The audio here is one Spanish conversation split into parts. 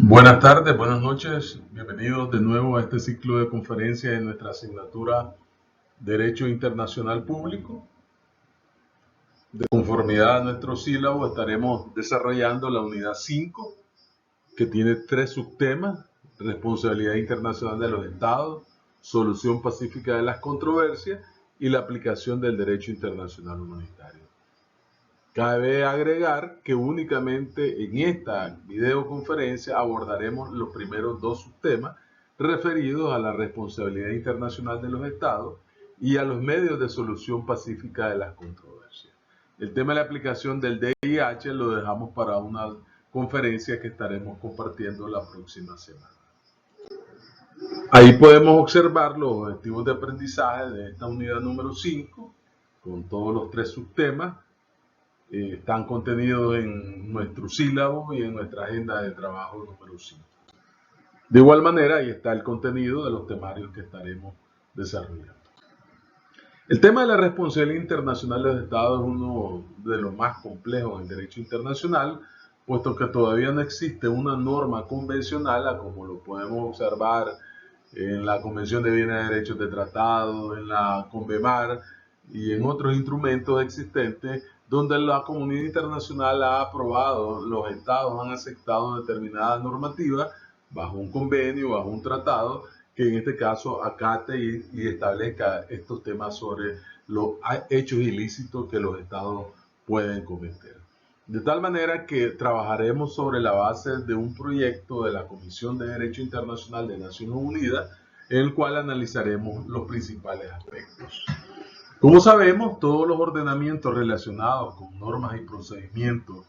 Buenas tardes, buenas noches, bienvenidos de nuevo a este ciclo de conferencias en nuestra asignatura Derecho Internacional Público. De conformidad a nuestro sílabo estaremos desarrollando la unidad 5, que tiene 3 subtemas: responsabilidad internacional de los estados, solución pacífica de las controversias y la aplicación del derecho internacional humanitario. Cabe agregar que únicamente en esta videoconferencia abordaremos los primeros 2 subtemas referidos a la responsabilidad internacional de los estados y a los medios de solución pacífica de las controversias. El tema de la aplicación del DIH lo dejamos para una conferencia que estaremos compartiendo la próxima semana. Ahí podemos observar los objetivos de aprendizaje de esta unidad número 5 con todos los 3 subtemas. Están contenidos en nuestro sílabo y en nuestra agenda de trabajo número 5. De igual manera, ahí está el contenido de los temarios que estaremos desarrollando. El tema de la responsabilidad internacional de los estados es uno de los más complejos en derecho internacional, puesto que todavía no existe una norma convencional, como lo podemos observar en la Convención de Bienes y Derechos de Tratado, en la CONVEMAR y en otros instrumentos existentes, donde la comunidad internacional ha aprobado, los estados han aceptado determinadas normativas bajo un convenio, bajo un tratado, que en este caso acate y establezca estos temas sobre los hechos ilícitos que los estados pueden cometer. De tal manera que trabajaremos sobre la base de un proyecto de la Comisión de Derecho Internacional de Naciones Unidas, en el cual analizaremos los principales aspectos. Como sabemos, todos los ordenamientos relacionados con normas y procedimientos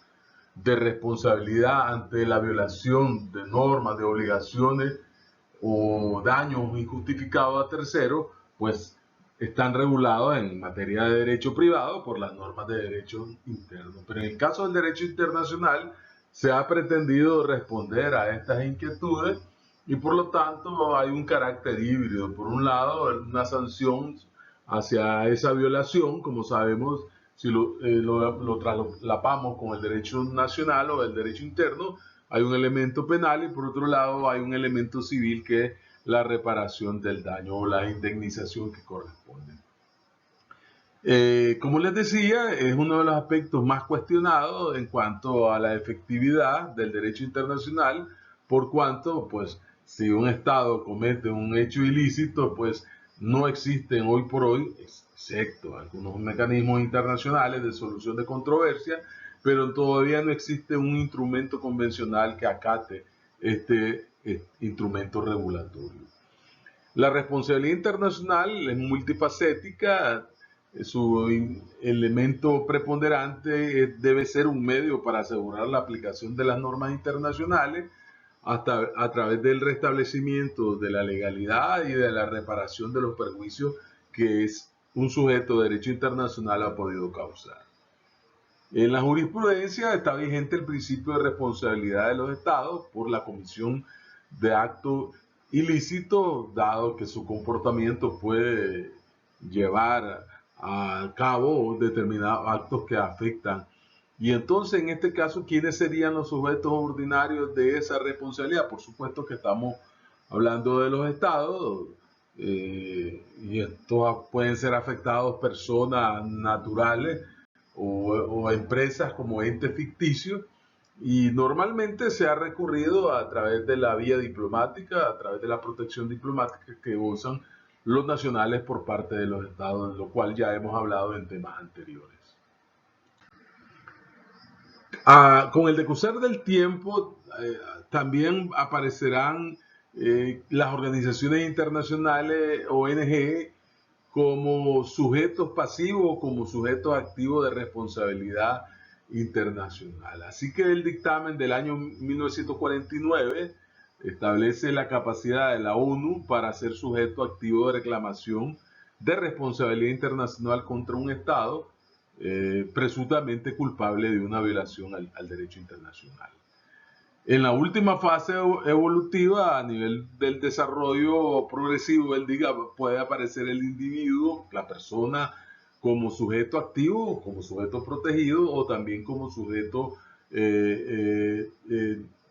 de responsabilidad ante la violación de normas, de obligaciones o daños injustificados a terceros, pues están regulados en materia de derecho privado por las normas de derecho interno. Pero en el caso del derecho internacional se ha pretendido responder a estas inquietudes y por lo tanto hay un carácter híbrido. Por un lado, una sanción hacia esa violación, como sabemos, si lo traslapamos con el derecho nacional o el derecho interno, hay un elemento penal y por otro lado hay un elemento civil que es la reparación del daño o la indemnización que corresponde. Como les decía, es uno de los aspectos más cuestionados en cuanto a la efectividad del derecho internacional, por cuanto, pues, si un Estado comete un hecho ilícito, pues no existen hoy por hoy, excepto algunos mecanismos internacionales de solución de controversias, pero todavía no existe un instrumento convencional que acate este instrumento regulatorio. La responsabilidad internacional es multifacética. Su elemento preponderante debe ser un medio para asegurar la aplicación de las normas internacionales hasta a través del restablecimiento de la legalidad y de la reparación de los perjuicios que un sujeto de derecho internacional ha podido causar. En la jurisprudencia está vigente el principio de responsabilidad de los estados por la comisión de actos ilícitos, dado que su comportamiento puede llevar a cabo determinados actos que afectan. Y entonces, en este caso, ¿quiénes serían los sujetos ordinarios de esa responsabilidad? Por supuesto que estamos hablando de los estados, y estos pueden ser afectados personas naturales o empresas como entes ficticios, y normalmente se ha recurrido a través de la vía diplomática, a través de la protección diplomática que usan los nacionales por parte de los estados, de lo cual ya hemos hablado en temas anteriores. Con el decursar del tiempo, también aparecerán las organizaciones internacionales, ONG, como sujetos pasivos, como sujetos activos de responsabilidad internacional. Así que el dictamen del año 1949 establece la capacidad de la ONU para ser sujeto activo de reclamación de responsabilidad internacional contra un Estado presuntamente culpable de una violación al derecho internacional. En la última fase evolutiva, a nivel del desarrollo progresivo, puede aparecer el individuo, la persona, como sujeto activo, como sujeto protegido o también como sujeto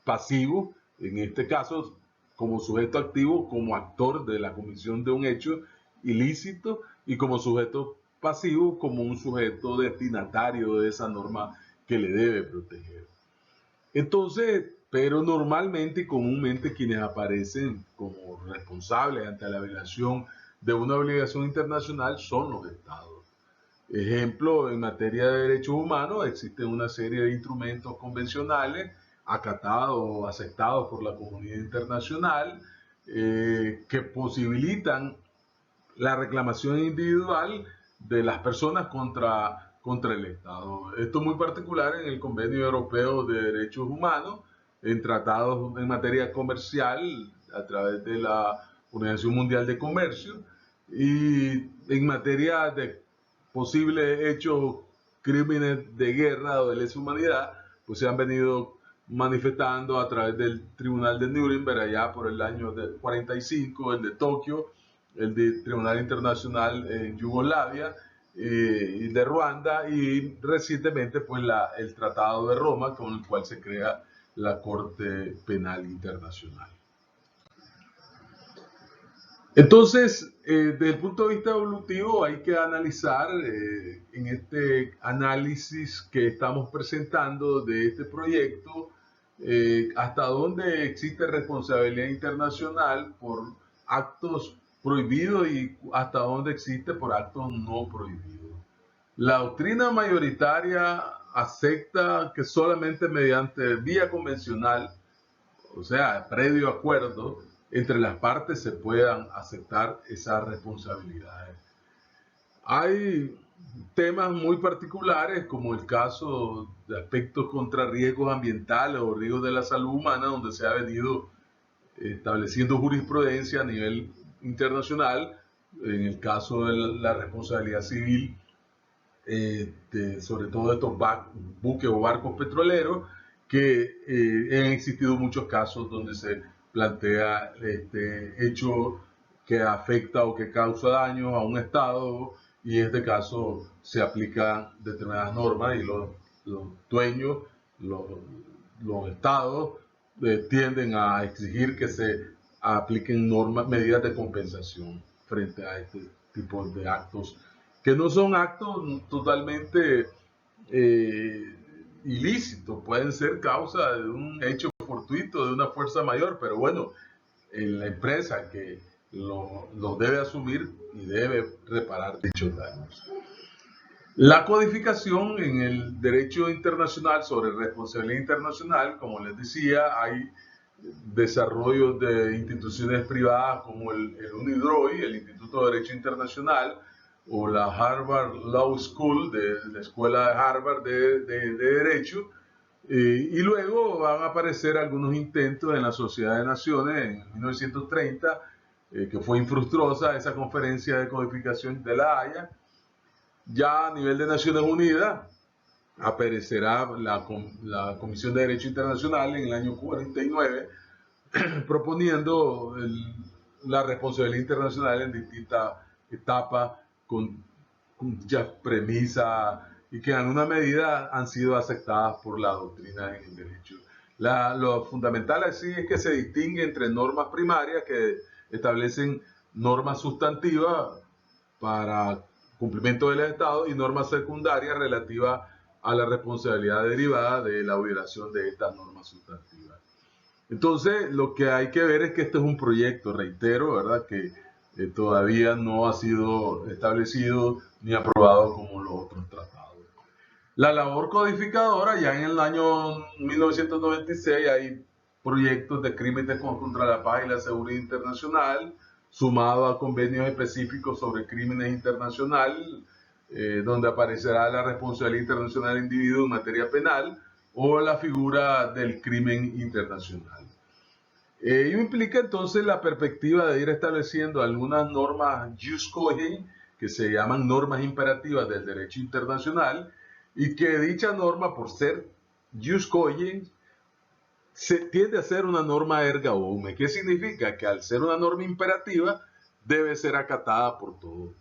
pasivo, en este caso como sujeto activo, como actor de la comisión de un hecho ilícito, y como sujeto pasivo, como un sujeto destinatario de esa norma que le debe proteger. Entonces, pero normalmente y comúnmente quienes aparecen como responsables ante la violación de una obligación internacional son los estados. Ejemplo, en materia de derechos humanos existen una serie de instrumentos convencionales acatados o aceptados por la comunidad internacional que posibilitan la reclamación individual de las personas contra el Estado. Esto es muy particular en el Convenio Europeo de Derechos Humanos, en tratados en materia comercial a través de la Organización Mundial de Comercio, y en materia de posibles hechos, crímenes de guerra o de lesa humanidad, pues se han venido manifestando a través del Tribunal de Nuremberg allá por el año 45, el de Tokio, el de Tribunal Internacional en Yugoslavia y de Ruanda, y recientemente pues el Tratado de Roma, con el cual se crea la Corte Penal Internacional. Entonces, desde el punto de vista evolutivo hay que analizar en este análisis que estamos presentando de este proyecto hasta dónde existe responsabilidad internacional por actos prohibidos y hasta dónde existe por actos no prohibidos. La doctrina mayoritaria acepta que solamente mediante vía convencional, o sea, previo acuerdo entre las partes, se puedan aceptar esas responsabilidades. Hay temas muy particulares, como el caso de aspectos contra riesgos ambientales o riesgos de la salud humana, donde se ha venido estableciendo jurisprudencia a nivel internacional, en el caso de la responsabilidad civil, sobre todo de estos buques o barcos petroleros, que han existido muchos casos donde se plantea este hecho que afecta o que causa daño a un Estado, y en este caso se aplican determinadas normas y los dueños, los Estados, tienden a exigir que se apliquen medidas de compensación frente a este tipo de actos, que no son actos totalmente ilícitos, pueden ser causa de un hecho fortuito, de una fuerza mayor, pero bueno, la empresa que lo debe asumir y debe reparar dichos daños. La codificación en el derecho internacional sobre responsabilidad internacional, como les decía, hay desarrollos de instituciones privadas como el UNIDROIT, el Instituto de Derecho Internacional, o la Harvard Law School, de la Escuela de Harvard de Derecho, y luego van a aparecer algunos intentos en la Sociedad de Naciones en 1930, que fue infructuosa esa conferencia de codificación de La Haya. Ya a nivel de Naciones Unidas aparecerá la Comisión de Derecho Internacional en el año 49, proponiendo la responsabilidad internacional en distintas etapas con ya premisas y que en alguna medida han sido aceptadas por la doctrina en el derecho. Lo fundamental así es que se distingue entre normas primarias que establecen normas sustantivas para cumplimiento del Estado y normas secundarias relativas a la responsabilidad derivada de la violación de estas normas sustantivas. Entonces, lo que hay que ver es que este es un proyecto, reitero, ¿verdad?, que todavía no ha sido establecido ni aprobado como los otros tratados. La labor codificadora, ya en el año 1996 hay proyectos de crímenes contra la paz y la seguridad internacional, sumado a convenios específicos sobre crímenes internacionales, donde aparecerá la responsabilidad internacional del individuo en materia penal o la figura del crimen internacional. Ello implica entonces la perspectiva de ir estableciendo algunas normas jus cogens, que se llaman normas imperativas del derecho internacional, y que dicha norma, por ser jus cogens, se tiende a ser una norma erga omnes. ¿Qué significa? Que al ser una norma imperativa, debe ser acatada por todos.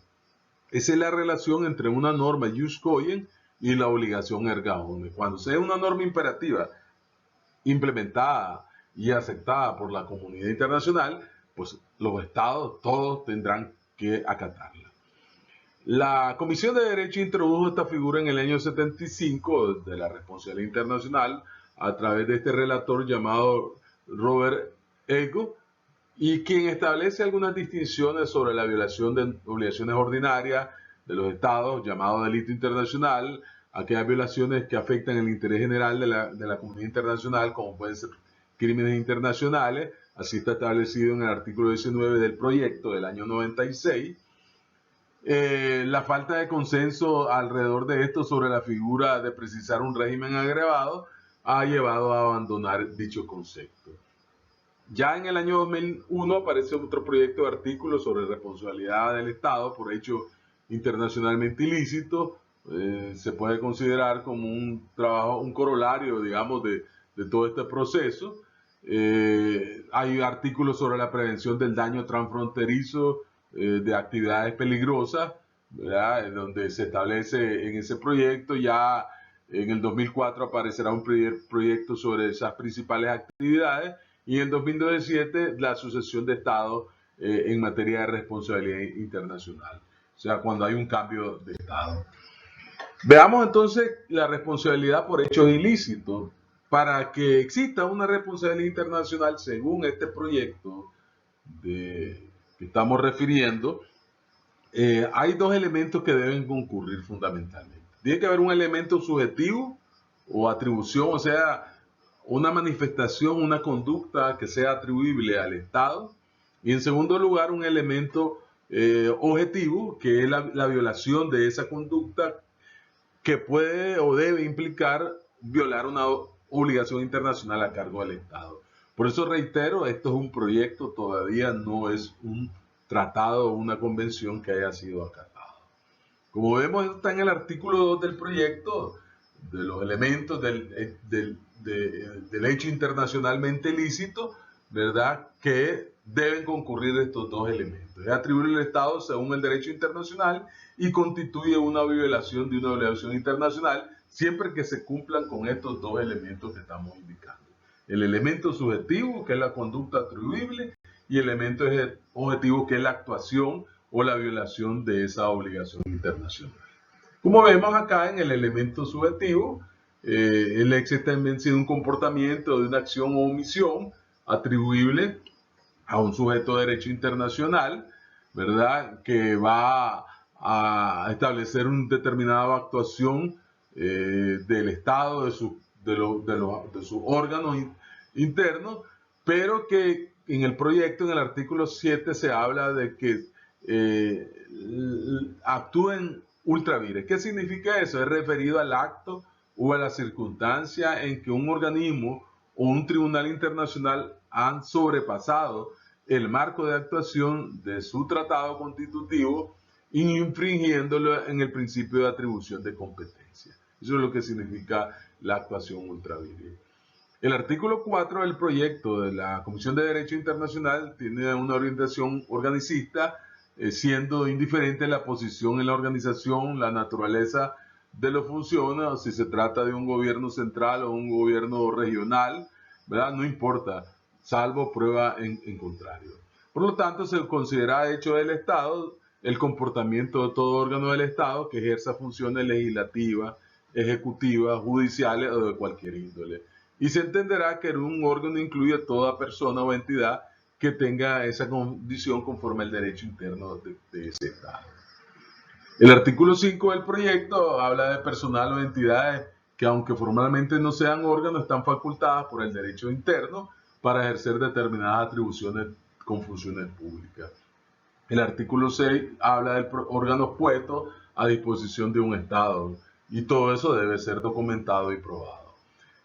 Esa es la relación entre una norma jus cogens y la obligación erga omnes. Cuando sea una norma imperativa implementada y aceptada por la comunidad internacional, pues los estados todos tendrán que acatarla. La Comisión de Derecho introdujo esta figura en el año 75 de la responsabilidad internacional a través de este relator llamado Robert Ego, y quien establece algunas distinciones sobre la violación de obligaciones ordinarias de los estados, llamado delito internacional, aquellas violaciones que afectan el interés general de la comunidad internacional, como pueden ser crímenes internacionales. Así está establecido en el artículo 19 del proyecto del año 96. La falta de consenso alrededor de esto sobre la figura de precisar un régimen agravado ha llevado a abandonar dicho concepto. Ya en el año 2001 aparece otro proyecto de artículo sobre responsabilidad del Estado por hecho internacionalmente ilícito. Se puede considerar como un trabajo, un corolario, digamos, de todo este proceso. Hay artículos sobre la prevención del daño transfronterizo de actividades peligrosas, ¿verdad? Donde se establece en ese proyecto. Ya en el 2004 aparecerá un proyecto sobre esas principales actividades, y en 2017 la sucesión de Estado en materia de responsabilidad internacional, o sea, cuando hay un cambio de Estado. Veamos entonces la responsabilidad por hechos ilícitos. Para que exista una responsabilidad internacional según este proyecto que estamos refiriendo, hay dos elementos que deben concurrir fundamentalmente. Tiene que haber un elemento subjetivo o atribución, o sea, una manifestación, una conducta que sea atribuible al Estado. Y en segundo lugar, un elemento objetivo, que es la violación de esa conducta, que puede o debe implicar violar una obligación internacional a cargo del Estado. Por eso reitero, esto es un proyecto, todavía no es un tratado o una convención que haya sido acatado. Como vemos, está en el artículo 2 del proyecto, de los elementos del hecho internacionalmente ilícito, ¿verdad?, que deben concurrir estos dos elementos. Es atribuir al Estado según el derecho internacional y constituye una violación de una obligación internacional siempre que se cumplan con estos dos elementos que estamos indicando. El elemento subjetivo, que es la conducta atribuible, y el elemento objetivo, que es la actuación o la violación de esa obligación internacional. Como vemos acá en el elemento subjetivo, el hecho está invencido de un comportamiento, de una acción o omisión atribuible a un sujeto de derecho internacional, ¿verdad?, que va a establecer una determinada actuación del Estado, de sus órganos internos, pero que en el proyecto, en el artículo 7, se habla de que actúen ultra vires. ¿Qué significa eso? Es referido al acto o a la circunstancia en que un organismo o un tribunal internacional han sobrepasado el marco de actuación de su tratado constitutivo, infringiéndolo en el principio de atribución de competencia. Eso es lo que significa la actuación ultra vires. El artículo 4 del proyecto de la Comisión de Derecho Internacional tiene una orientación organicista, siendo indiferente la posición en la organización, la naturaleza de las funciones, o si se trata de un gobierno central o un gobierno regional, ¿verdad? No importa, salvo prueba en contrario. Por lo tanto, se considera hecho del Estado el comportamiento de todo órgano del Estado que ejerza funciones legislativas, ejecutivas, judiciales o de cualquier índole. Y se entenderá que un órgano incluye a toda persona o entidad que tenga esa condición conforme al derecho interno de ese Estado. El artículo 5 del proyecto habla de personal o entidades que, aunque formalmente no sean órganos, están facultadas por el derecho interno para ejercer determinadas atribuciones con funciones públicas. El artículo 6 habla de órganos puestos a disposición de un Estado, y todo eso debe ser documentado y probado.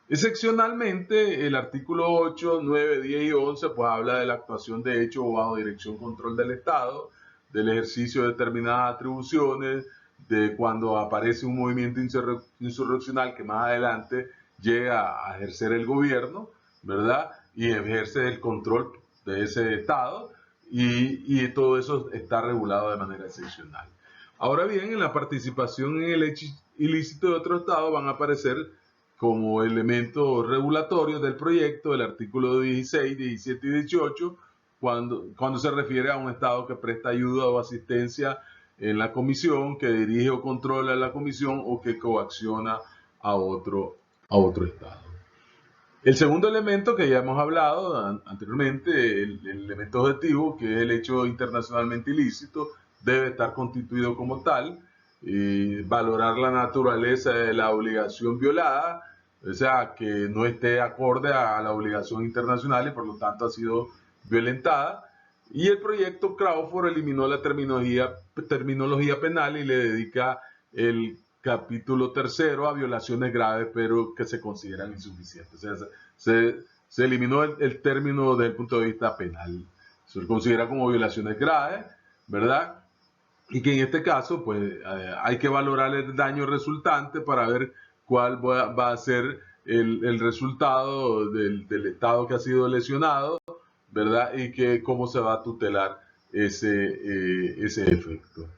Excepcionalmente, el artículo 8, 9, 10 y 11 pues habla de la actuación de hecho o bajo dirección control del Estado, del ejercicio de determinadas atribuciones, de cuando aparece un movimiento insurreccional que más adelante llega a ejercer el gobierno, ¿verdad?, y ejerce el control de ese Estado, y todo eso está regulado de manera excepcional. Ahora bien, en la participación en el hecho ilícito de otro Estado van a aparecer como elementos regulatorios del proyecto el artículo 16, 17 y 18, cuando se refiere a un Estado que presta ayuda o asistencia en la comisión, que dirige o controla la comisión o que coacciona a otro Estado. El segundo elemento que ya hemos hablado anteriormente, el elemento objetivo, que es el hecho internacionalmente ilícito, debe estar constituido como tal, valorar la naturaleza de la obligación violada, o sea, que no esté acorde a la obligación internacional y por lo tanto ha sido violentada. Y el proyecto Crawford eliminó la terminología penal y le dedica el capítulo tercero a violaciones graves, pero que se consideran insuficientes. O sea, se eliminó el término desde el punto de vista penal. Se considera como violaciones graves, ¿verdad? Y que en este caso, pues, hay que valorar el daño resultante para ver cuál va a ser el resultado del Estado que ha sido lesionado, ¿verdad? Y que cómo se va a tutelar ese efecto.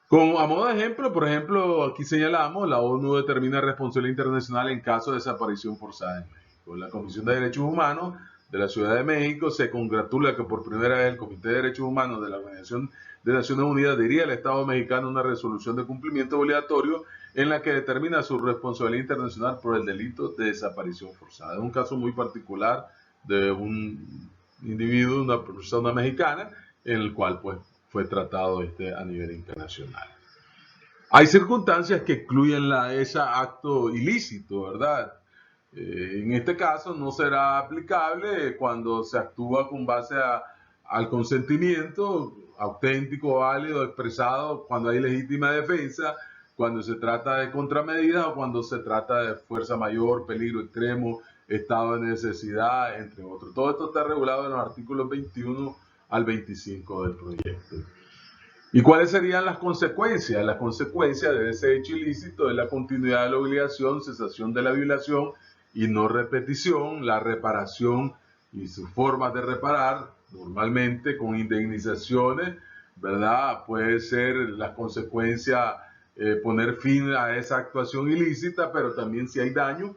A modo de ejemplo, por ejemplo, aquí señalamos, la ONU determina responsabilidad internacional en caso de desaparición forzada en México. La Comisión de Derechos Humanos de la Ciudad de México se congratula que por primera vez el Comité de Derechos Humanos de la Organización de Naciones Unidas diría al Estado mexicano una resolución de cumplimiento obligatorio en la que determina su responsabilidad internacional por el delito de desaparición forzada. Es un caso muy particular de un individuo, una persona mexicana, en el cual pues fue tratado a nivel internacional. Hay circunstancias que excluyen ese acto ilícito, ¿verdad? En este caso no será aplicable cuando se actúa con base al consentimiento auténtico, válido, expresado, cuando hay legítima defensa, cuando se trata de contramedidas o cuando se trata de fuerza mayor, peligro extremo, estado de necesidad, entre otros. Todo esto está regulado en los artículos 21 al 25 del proyecto. ¿Y cuáles serían las consecuencias? Las consecuencias de ese hecho ilícito es la continuidad de la obligación, cesación de la violación y no repetición, la reparación y sus formas de reparar, normalmente con indemnizaciones, ¿verdad? Puede ser las consecuencias poner fin a esa actuación ilícita, pero también si hay daño,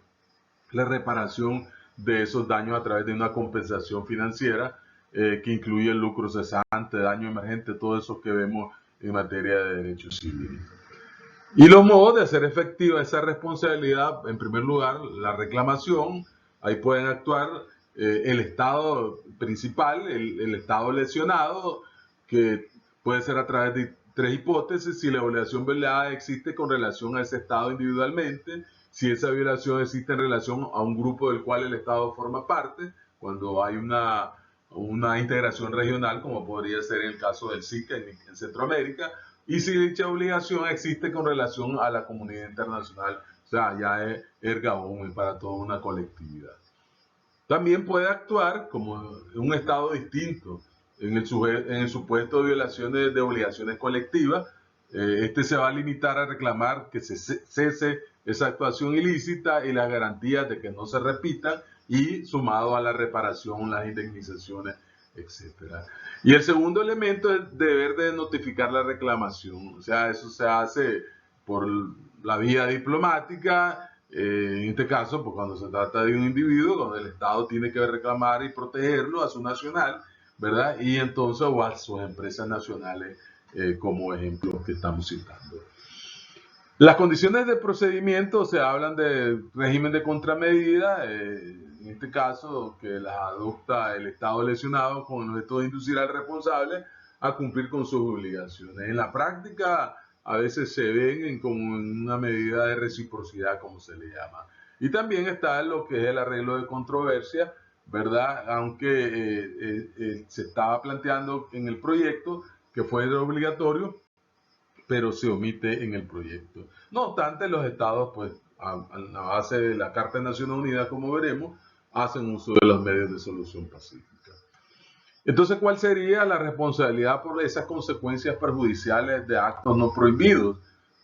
la reparación de esos daños a través de una compensación financiera que incluye el lucro cesante, daño emergente, todo eso que vemos en materia de derecho civil. Y los modos de hacer efectiva esa responsabilidad, en primer lugar, la reclamación, ahí pueden actuar el Estado principal, el Estado lesionado, que puede ser a través de tres hipótesis: si la obligación violada existe con relación a ese Estado individualmente, si esa violación existe en relación a un grupo del cual el Estado forma parte, cuando hay una integración regional, como podría ser el caso del SICA en Centroamérica, y si dicha obligación existe con relación a la comunidad internacional, o sea, ya es erga omnes para toda una colectividad. También puede actuar como un Estado distinto en el supuesto de violaciones de obligaciones colectivas. Este se va a limitar a reclamar que se cese esa actuación ilícita y las garantías de que no se repitan, y sumado a la reparación, las indemnizaciones, etc. Y el segundo elemento es deber de notificar la reclamación. O sea, eso se hace por la vía diplomática. En este caso, pues cuando se trata de un individuo, donde el Estado tiene que reclamar y protegerlo a su nacional, ¿verdad? Y entonces, o a sus empresas nacionales, como ejemplo que estamos citando. Las condiciones de procedimiento se hablan de régimen de contramedida, en este caso que las adopta el Estado lesionado con el objeto de inducir al responsable a cumplir con sus obligaciones. En la práctica a veces se ven como una medida de reciprocidad, como se le llama. Y también está lo que es el arreglo de controversia, ¿verdad? Aunque se estaba planteando en el proyecto que fuera obligatorio, pero se omite en el proyecto. No obstante, los estados, pues, a la base de la Carta de Naciones Unidas, como veremos, hacen uso de los medios de solución pacífica. Entonces, ¿cuál sería la responsabilidad por esas consecuencias perjudiciales de actos no prohibidos?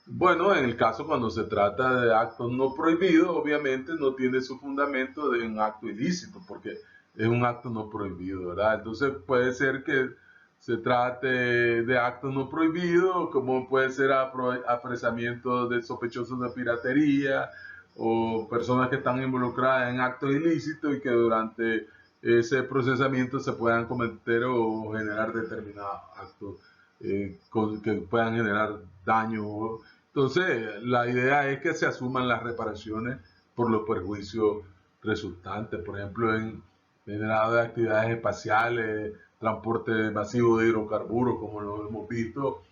Bueno, en el caso cuando se trata de actos no prohibidos, obviamente no tiene su fundamento de un acto ilícito, porque es un acto no prohibido, ¿verdad? Entonces puede ser que se trate de actos no prohibidos, como puede ser apresamiento de sospechosos de piratería, o personas que están involucradas en actos ilícitos y que durante ese procesamiento se puedan cometer o generar determinados actos que puedan generar daño. Entonces, la idea es que se asuman las reparaciones por los perjuicios resultantes, por ejemplo, en generado de actividades espaciales, transporte masivo de hidrocarburos, como lo hemos visto,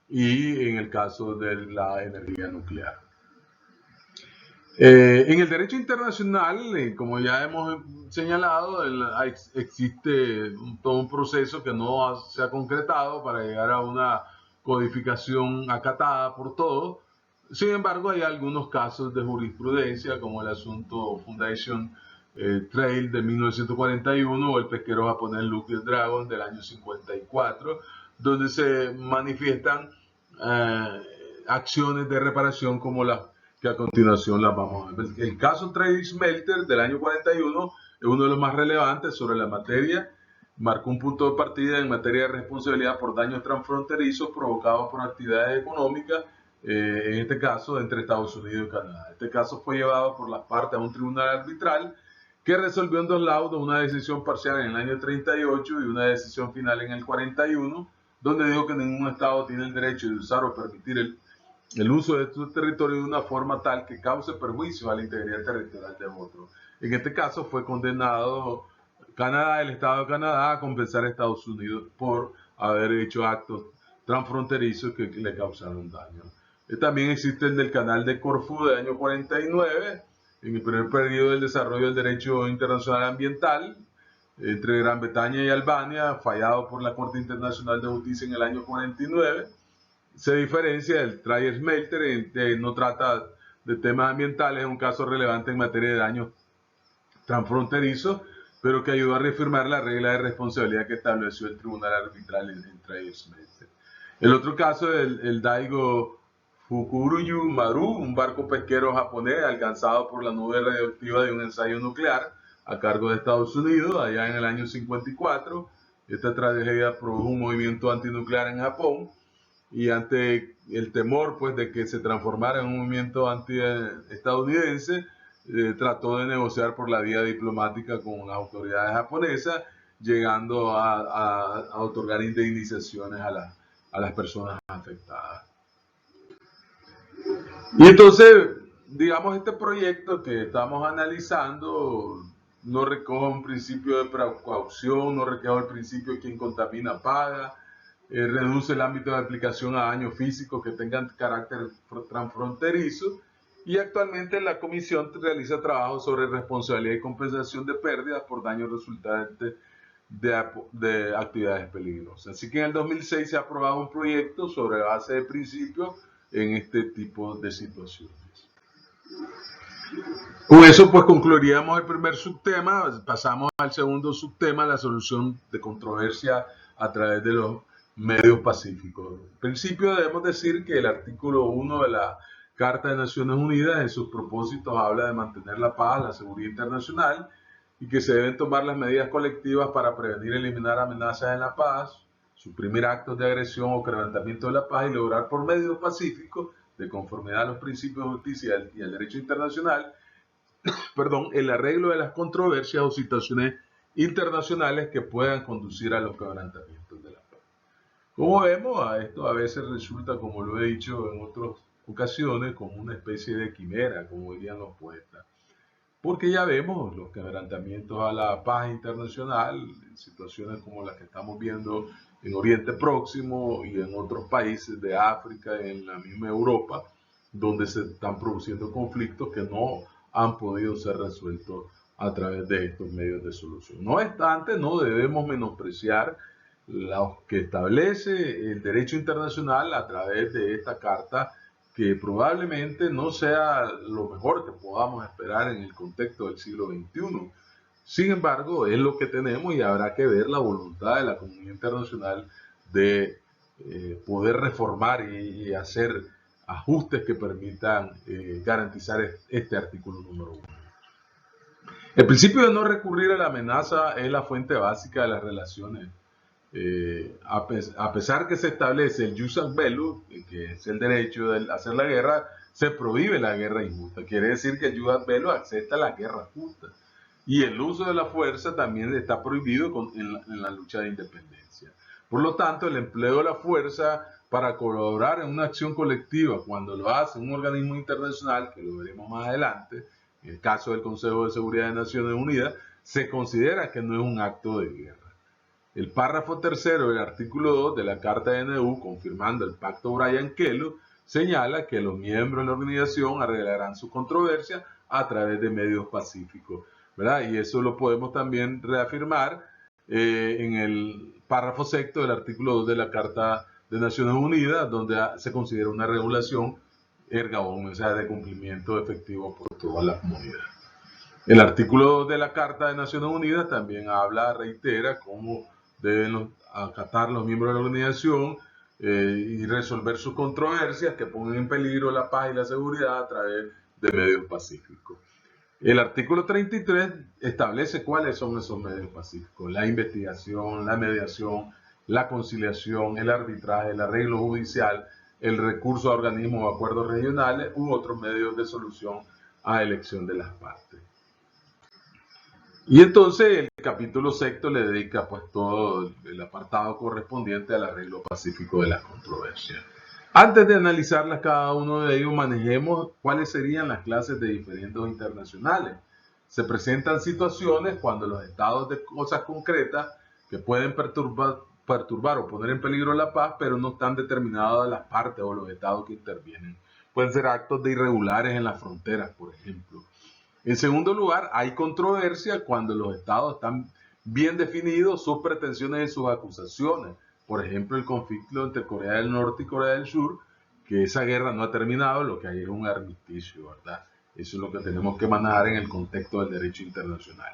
y en el caso de la energía nuclear. En el derecho internacional, como ya hemos señalado, existe todo un proceso que no se ha concretado para llegar a una codificación acatada por todos. Sin embargo, hay algunos casos de jurisprudencia, como el asunto Foundation Trail de 1941 o el pesquero japonés Luke Dragon del año 54, donde se manifiestan acciones de reparación como las que a continuación las vamos a ver. El caso Trade Smelter del año 41 es uno de los más relevantes sobre la materia. Marcó un punto de partida en materia de responsabilidad por daños transfronterizos provocados por actividades económicas, en este caso entre Estados Unidos y Canadá. Este caso fue llevado por las partes a un tribunal arbitral que resolvió en dos laudos una decisión parcial en el año 38 y una decisión final en el 41, donde dijo que ningún Estado tiene el derecho de usar o permitir el uso de su territorio de una forma tal que cause perjuicio a la integridad territorial de otro. En este caso fue condenado Canadá, el Estado de Canadá, a compensar a Estados Unidos por haber hecho actos transfronterizos que le causaron daño. También existe el del Canal de Corfú del año 49, en el primer periodo del desarrollo del derecho internacional ambiental, entre Gran Bretaña y Albania, fallado por la Corte Internacional de Justicia en el año 49. Se diferencia del Trial Smelter, no trata de temas ambientales, es un caso relevante en materia de daños transfronterizos, pero que ayudó a reafirmar la regla de responsabilidad que estableció el Tribunal Arbitral en Trial Smelter. El otro caso es el Daigo Fukuruyu Maru, un barco pesquero japonés alcanzado por la nube radioactiva de un ensayo nuclear a cargo de Estados Unidos, allá en el año 54. Esta tragedia produjo un movimiento antinuclear en Japón, y ante el temor pues de que se transformara en un movimiento anti-estadounidense, trató de negociar por la vía diplomática con las autoridades japonesas, llegando a otorgar indemnizaciones a las personas afectadas. Y entonces, digamos, este proyecto que estamos analizando no recoge un principio de precaución, no recoge el principio de quien contamina paga, reduce el ámbito de aplicación a daños físicos que tengan carácter transfronterizo, y actualmente la comisión realiza trabajos sobre responsabilidad y compensación de pérdidas por daños resultantes de actividades peligrosas. Así que en el 2006 se ha aprobado un proyecto sobre base de principios en este tipo de situaciones. Con eso pues concluiríamos el primer subtema, pasamos al segundo subtema, la solución de controversia a través de los medios pacíficos. En principio debemos decir que el artículo 1 de la Carta de Naciones Unidas en sus propósitos habla de mantener la paz, la seguridad internacional, y que se deben tomar las medidas colectivas para prevenir y eliminar amenazas en la paz, suprimir actos de agresión o quebrantamiento de la paz y lograr por medios pacíficos, de conformidad a los principios de justicia y al derecho internacional, el arreglo de las controversias o situaciones internacionales que puedan conducir a los quebrantamientos de la paz. Como vemos, a esto a veces resulta, como lo he dicho en otras ocasiones, como una especie de quimera, como dirían los poetas. Porque ya vemos los quebrantamientos a la paz internacional en situaciones como las que estamos viendo en Oriente Próximo y en otros países de África, en la misma Europa, donde se están produciendo conflictos que no han podido ser resueltos a través de estos medios de solución. No obstante, no debemos menospreciar lo que establece el derecho internacional a través de esta carta, que probablemente no sea lo mejor que podamos esperar en el contexto del siglo XXI. Sin embargo, es lo que tenemos y habrá que ver la voluntad de la comunidad internacional de poder reformar y hacer ajustes que permitan garantizar este artículo número 1. El principio de no recurrir a la amenaza es la fuente básica de las relaciones. A pesar que se establece el jus ad bellum, que es el derecho de hacer la guerra, se prohíbe la guerra injusta. Quiere decir que el Ius Bello acepta la guerra justa. Y el uso de la fuerza también está prohibido en la lucha de independencia. Por lo tanto, el empleo de la fuerza para colaborar en una acción colectiva, cuando lo hace un organismo internacional, que lo veremos más adelante, en el caso del Consejo de Seguridad de Naciones Unidas, se considera que no es un acto de guerra. El párrafo tercero del artículo 2 de la Carta de NU, confirmando el Pacto Bryan-Kellogg, señala que los miembros de la organización arreglarán sus controversias a través de medios pacíficos, ¿verdad? Y eso lo podemos también reafirmar en el párrafo sexto del artículo 2 de la Carta de Naciones Unidas, donde se considera una regulación erga omnes, o sea, de cumplimiento efectivo por toda la comunidad. El artículo 2 de la Carta de Naciones Unidas también reitera cómo deben acatar los miembros de la organización y resolver sus controversias que pongan en peligro la paz y la seguridad a través de medios pacíficos. El artículo 33 establece cuáles son esos medios pacíficos: la investigación, la mediación, la conciliación, el arbitraje, el arreglo judicial, el recurso a organismos o acuerdos regionales u otros medios de solución a elección de las partes. Y entonces el capítulo sexto le dedica pues todo el apartado correspondiente al arreglo pacífico de las controversias. Antes de analizarlas cada uno de ellos, manejemos cuáles serían las clases de diferendos internacionales. Se presentan situaciones cuando los estados de cosas concretas que pueden perturbar o poner en peligro la paz, pero no están determinadas las partes o los estados que intervienen. Pueden ser actos de irregulares en las fronteras, por ejemplo. En segundo lugar, hay controversia cuando los estados están bien definidos sus pretensiones y sus acusaciones. Por ejemplo, el conflicto entre Corea del Norte y Corea del Sur, que esa guerra no ha terminado, lo que hay es un armisticio, ¿verdad? Eso es lo que tenemos que manejar en el contexto del derecho internacional.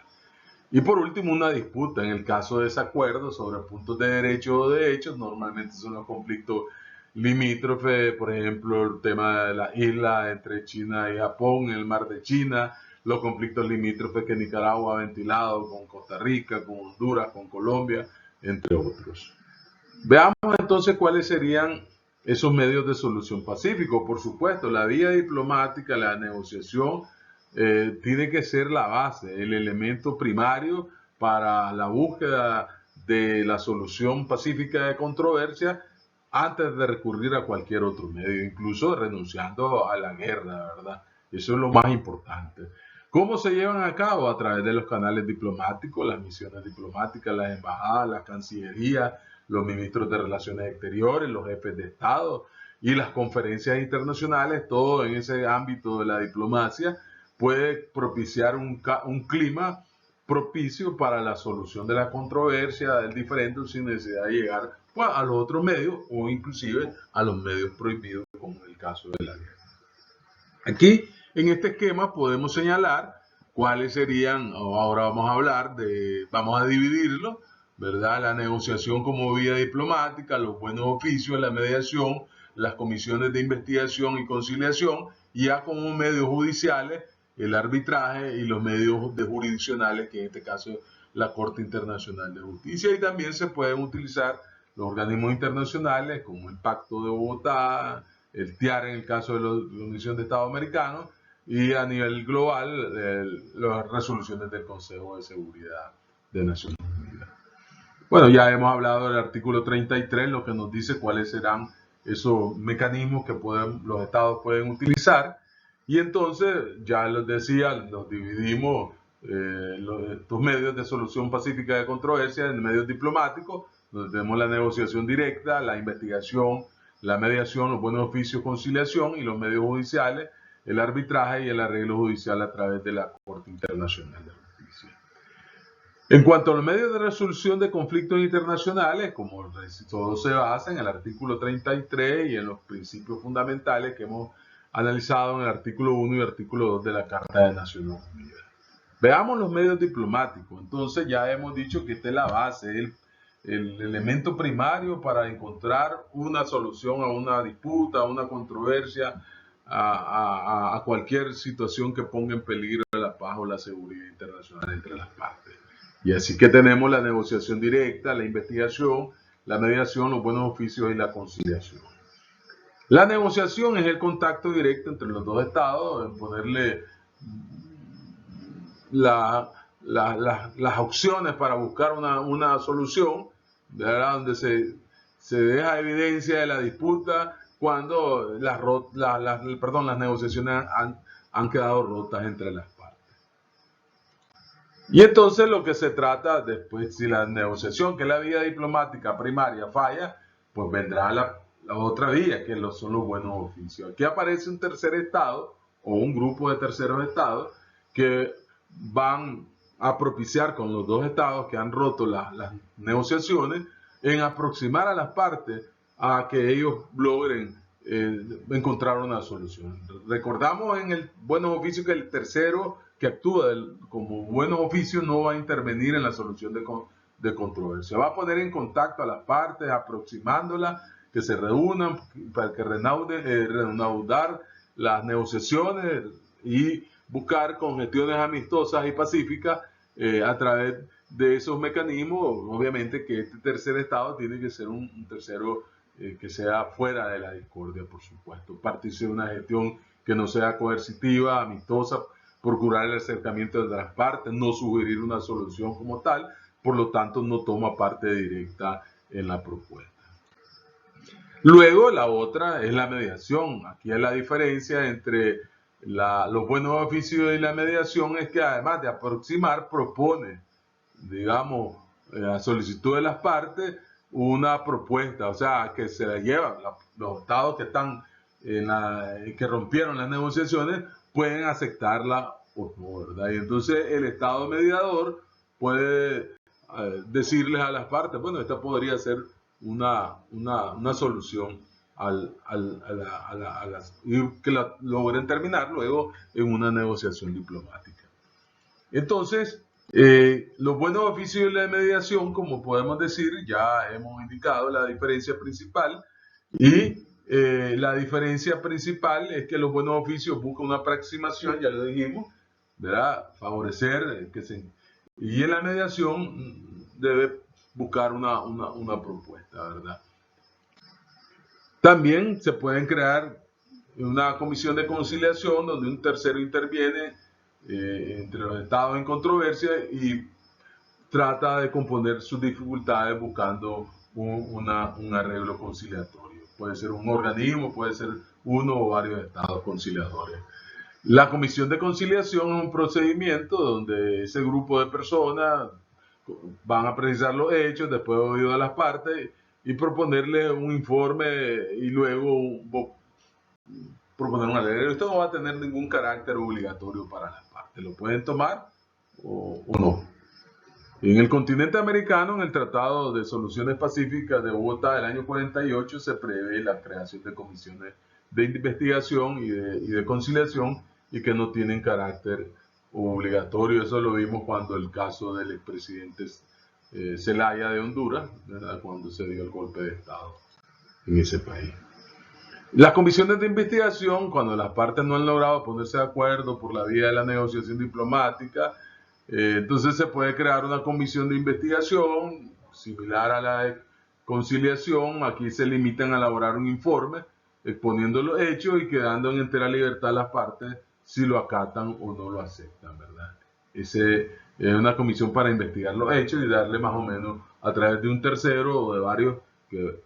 Y por último, una disputa. En el caso de desacuerdos sobre puntos de derecho o de hechos, normalmente son los conflictos limítrofes, por ejemplo, el tema de la isla entre China y Japón, el mar de China, los conflictos limítrofes que Nicaragua ha ventilado con Costa Rica, con Honduras, con Colombia, entre otros. Veamos entonces cuáles serían esos medios de solución pacíficos. Por supuesto, la vía diplomática, la negociación, tiene que ser la base, el elemento primario para la búsqueda de la solución pacífica de controversia antes de recurrir a cualquier otro medio, incluso renunciando a la guerra, ¿verdad? Eso es lo más importante. ¿Cómo se llevan a cabo? A través de los canales diplomáticos, las misiones diplomáticas, las embajadas, las cancillerías, los ministros de Relaciones Exteriores, los jefes de Estado y las conferencias internacionales. Todo en ese ámbito de la diplomacia puede propiciar un clima propicio para la solución de la controversia del diferendo sin necesidad de llegar pues, a los otros medios o inclusive a los medios prohibidos, como en el caso de la guerra. Aquí, en este esquema, podemos señalar cuáles serían, ahora vamos a dividirlo, ¿verdad? La negociación como vía diplomática, los buenos oficios, la mediación, las comisiones de investigación y conciliación, y ya como medios judiciales, el arbitraje y los medios jurisdiccionales, que en este caso es la Corte Internacional de Justicia. Y también se pueden utilizar los organismos internacionales como el Pacto de Bogotá, el TIAR en el caso de la Organización de Estados Americanos, y a nivel global las resoluciones del Consejo de Seguridad de Naciones Unidas. Bueno, ya hemos hablado del artículo 33, lo que nos dice cuáles serán esos mecanismos que los estados pueden utilizar. Y entonces, ya les decía, los dividimos estos medios de solución pacífica de controversia en medios diplomáticos, donde tenemos la negociación directa, la investigación, la mediación, los buenos oficios, conciliación, y los medios judiciales, el arbitraje y el arreglo judicial a través de la Corte Internacional de Justicia. En cuanto a los medios de resolución de conflictos internacionales, como todo se basa en el artículo 33 y en los principios fundamentales que hemos analizado en el artículo 1 y el artículo 2 de la Carta de Naciones Unidas. Veamos los medios diplomáticos. Entonces ya hemos dicho que esta es la base, el elemento primario para encontrar una solución a una disputa, a una controversia, a cualquier situación que ponga en peligro la paz o la seguridad internacional entre las partes. Y así que tenemos la negociación directa, la investigación, la mediación, los buenos oficios y la conciliación. La negociación es el contacto directo entre los dos estados, en ponerle las opciones para buscar una solución, ¿verdad? Donde se deja evidencia de la disputa cuando las negociaciones han quedado rotas entre las partes. Y entonces lo que se trata después, si la negociación, que es la vía diplomática primaria, falla, pues vendrá la otra vía, que son los buenos oficios. Aquí aparece un tercer estado o un grupo de terceros estados que van a propiciar con los dos estados que han roto las negociaciones en aproximar a las partes a que ellos logren encontrar una solución. Recordamos en el buenos oficios que el tercero que actúa como buenos oficios no va a intervenir en la solución de controversia. Va a poner en contacto a las partes, aproximándolas, que se reúnan para que reanudar las negociaciones y buscar con gestiones amistosas y pacíficas a través de esos mecanismos. Obviamente que este tercer estado tiene que ser un tercero que sea fuera de la discordia, por supuesto. Partirse de una gestión que no sea coercitiva, amistosa, procurar el acercamiento de las partes, no sugerir una solución como tal, por lo tanto no toma parte directa en la propuesta. Luego la otra es la mediación. Aquí es la diferencia entre los buenos oficios y la mediación, es que además de aproximar, propone, digamos, a solicitud de las partes, una propuesta, o sea, que se la llevan los estados que están que rompieron las negociaciones, pueden aceptarla o no, ¿verdad? Y entonces el estado mediador puede decirles a las partes, bueno, esta podría ser una solución y que la logren terminar luego en una negociación diplomática. Entonces, los buenos oficios y la mediación, como podemos decir, ya hemos indicado la diferencia principal, y la diferencia principal es que los buenos oficios buscan una aproximación, ya lo dijimos, ¿verdad? Favorecer y en la mediación debe buscar una propuesta, ¿verdad? También se pueden crear una comisión de conciliación donde un tercero interviene entre los estados en controversia y trata de componer sus dificultades buscando un arreglo conciliatorio. Puede ser un organismo, puede ser uno o varios estados conciliadores. La comisión de conciliación es un procedimiento donde ese grupo de personas van a precisar los hechos, después de oído a las partes, y proponerle un informe y luego proponer una ley. Esto no va a tener ningún carácter obligatorio para las partes. Lo pueden tomar o no. En el continente americano, en el Tratado de Soluciones Pacíficas de Bogotá del año 48, se prevé la creación de comisiones de investigación y de conciliación y que no tienen carácter obligatorio. Eso lo vimos cuando el caso del expresidente Zelaya de Honduras, ¿verdad? Cuando se dio el golpe de Estado en ese país. Las comisiones de investigación, cuando las partes no han logrado ponerse de acuerdo por la vía de la negociación diplomática, entonces se puede crear una comisión de investigación similar a la de conciliación. Aquí se limitan a elaborar un informe exponiendo los hechos y quedando en entera libertad las partes si lo acatan o no lo aceptan, ¿verdad? Ese es una comisión para investigar los hechos y darle más o menos a través de un tercero o de varios que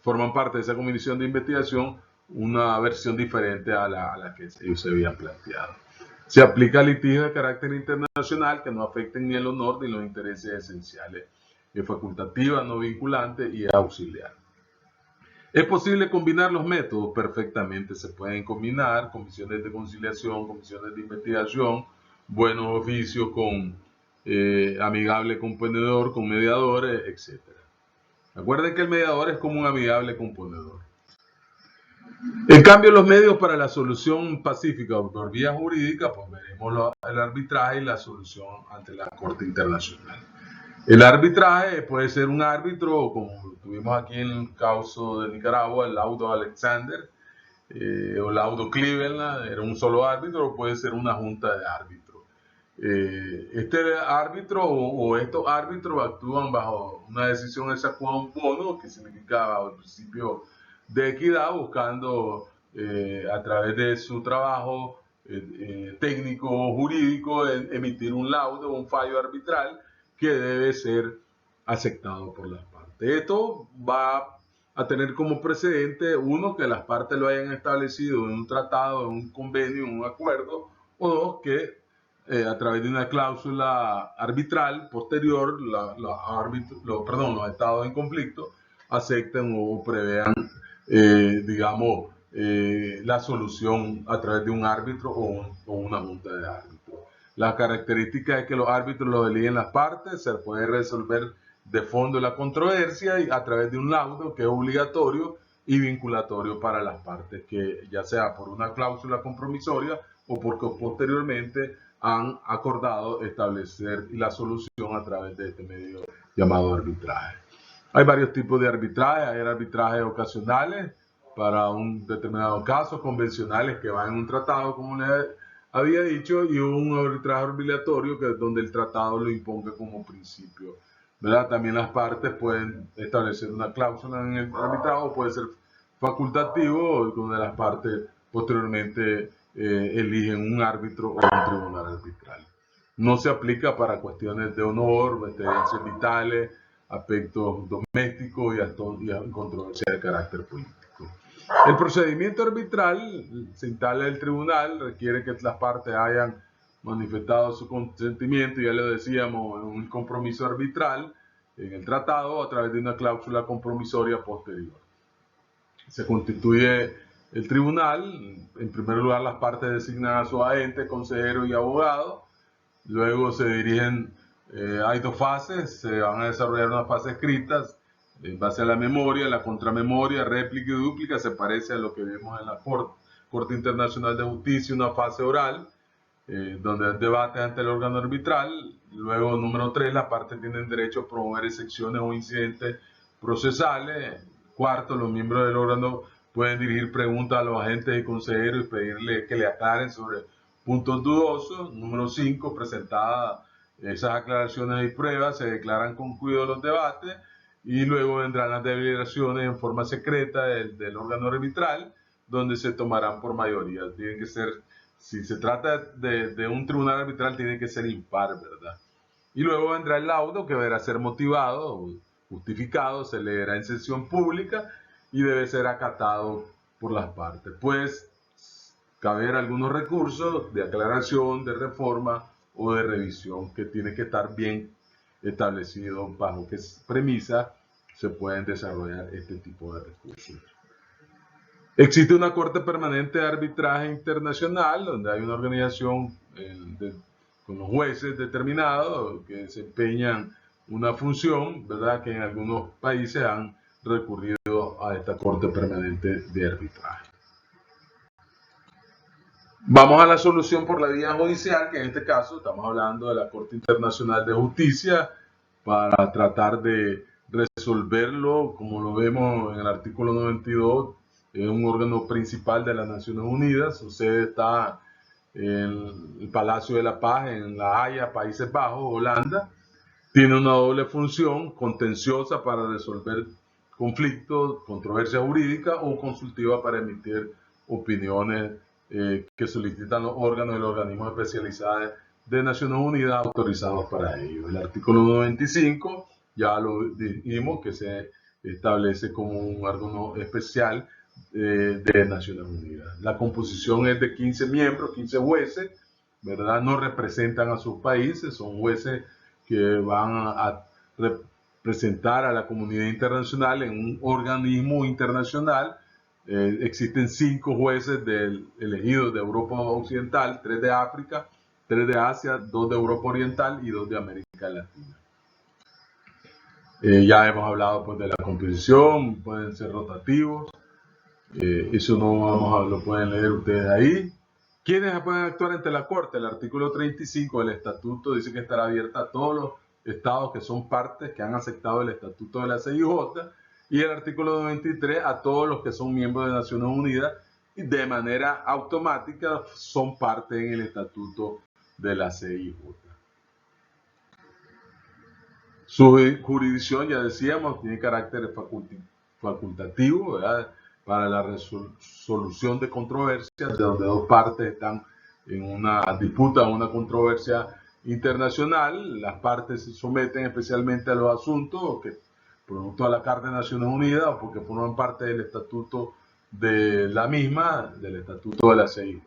forman parte de esa comisión de investigación una versión diferente a la que ellos se habían planteado. Se aplica litigios de carácter internacional que no afecten ni el honor ni los intereses esenciales. Es facultativa, no vinculante y es auxiliar. ¿Es posible combinar los métodos? Perfectamente se pueden combinar comisiones de conciliación, comisiones de investigación, buenos oficios con amigable componedor, con mediadores, etc. Recuerden que el mediador es como un amigable componedor. En cambio, los medios para la solución pacífica o por vía jurídica, pues veremos el arbitraje y la solución ante la Corte Internacional. El arbitraje puede ser un árbitro, como tuvimos aquí en el caso de Nicaragua, el laudo Alexander o el laudo Cleveland, era un solo árbitro, o puede ser una junta de árbitros. Este árbitro o estos árbitros actúan bajo una decisión ex quo bono, que significa bajo el principio de equidad, buscando a través de su trabajo técnico o jurídico emitir un laudo, un fallo arbitral que debe ser aceptado por las partes. Esto va a tener como precedente, uno, que las partes lo hayan establecido en un tratado, en un convenio, en un acuerdo, o dos, que a través de una cláusula arbitral posterior, los estados en conflicto acepten o prevean, digamos, la solución a través de un árbitro o una junta de árbitros. La característica es que los árbitros lo eligen las partes, se puede resolver de fondo la controversia y a través de un laudo que es obligatorio y vinculatorio para las partes, que ya sea por una cláusula compromisoria o porque posteriormente han acordado establecer la solución a través de este medio llamado arbitraje. Hay varios tipos de arbitraje. Hay arbitrajes ocasionales para un determinado caso, convencionales que van en un tratado, como les había dicho, y un arbitraje obligatorio, que es donde el tratado lo imponga como principio, ¿verdad? También las partes pueden establecer una cláusula en el arbitraje, puede ser facultativo, donde las partes posteriormente eligen un árbitro o un tribunal arbitral. No se aplica para cuestiones de honor, excedencias vitales, aspectos domésticos y controversias de carácter político. El procedimiento arbitral se instala el tribunal, requiere que las partes hayan manifestado su consentimiento, ya lo decíamos, en un compromiso arbitral en el tratado a través de una cláusula compromisoria posterior. Se constituye el tribunal. En primer lugar, las partes designan a sus agentes, consejeros y abogados. Luego se dirigen, hay dos fases, se van a desarrollar unas fases escritas en base a la memoria, la contramemoria, réplica y dúplica. Se parece a lo que vemos en la Corte Internacional de Justicia, una fase oral, donde hay debate ante el órgano arbitral. Luego, número 3, las partes tienen derecho a promover excepciones o incidentes procesales. Cuarto, los miembros del órgano pueden dirigir preguntas a los agentes y consejeros y pedirle que le aclaren sobre puntos dudosos. Número 5, presentadas esas aclaraciones y pruebas, se declaran concluidos los debates y luego vendrán las deliberaciones en forma secreta del órgano arbitral, donde se tomarán por mayoría. Tienen que ser, si se trata de un tribunal arbitral, tiene que ser impar, ¿verdad? Y luego vendrá el laudo, que deberá ser motivado, justificado, se leerá en sesión pública y debe ser acatado por las partes. Pues caber algunos recursos de aclaración, de reforma o de revisión, que tiene que estar bien establecido bajo qué premisa se pueden desarrollar este tipo de recursos. Existe una Corte Permanente de Arbitraje Internacional, donde hay una organización con los jueces determinados que desempeñan una función, ¿verdad?, que en algunos países han recurrido a esta Corte Permanente de Arbitraje. Vamos a la solución por la vía judicial, que en este caso estamos hablando de la Corte Internacional de Justicia, para tratar de resolverlo, como lo vemos en el artículo 92, es un órgano principal de las Naciones Unidas. Su sede está en el Palacio de la Paz, en La Haya, Países Bajos, Holanda. Tiene una doble función: contenciosa para resolver conflictos, controversias jurídicas, o consultiva para emitir opiniones que solicitan los órganos y los organismos especializados de Naciones Unidas autorizados para ello. El artículo 95, ya lo dijimos, que se establece como un órgano especial de Naciones Unidas. La composición es de 15 miembros, 15 jueces, ¿verdad? No representan a sus países, son jueces que van a representar a la comunidad internacional en un organismo internacional. Existen 5 jueces elegidos de Europa Occidental, 3 de África, 3 de Asia, 2 de Europa Oriental y 2 de América Latina. Ya hemos hablado pues de la composición, pueden ser rotativos. Eso lo pueden leer ustedes ahí. ¿Quiénes pueden actuar ante la Corte? El artículo 35 del Estatuto dice que estará abierta a todos los estados que son partes, que han aceptado el Estatuto de la CIJ, y el artículo 93 a todos los que son miembros de Naciones Unidas y de manera automática son parte en el Estatuto de la CIJ. Su jurisdicción, ya decíamos, tiene carácter facultativo, ¿verdad?, para la resolución de controversias, de donde dos partes están en una disputa o una controversia internacional. Las partes se someten especialmente a los asuntos que, producto de la Carta de Naciones Unidas o porque forman parte del estatuto de la misma, del estatuto de la CIJ.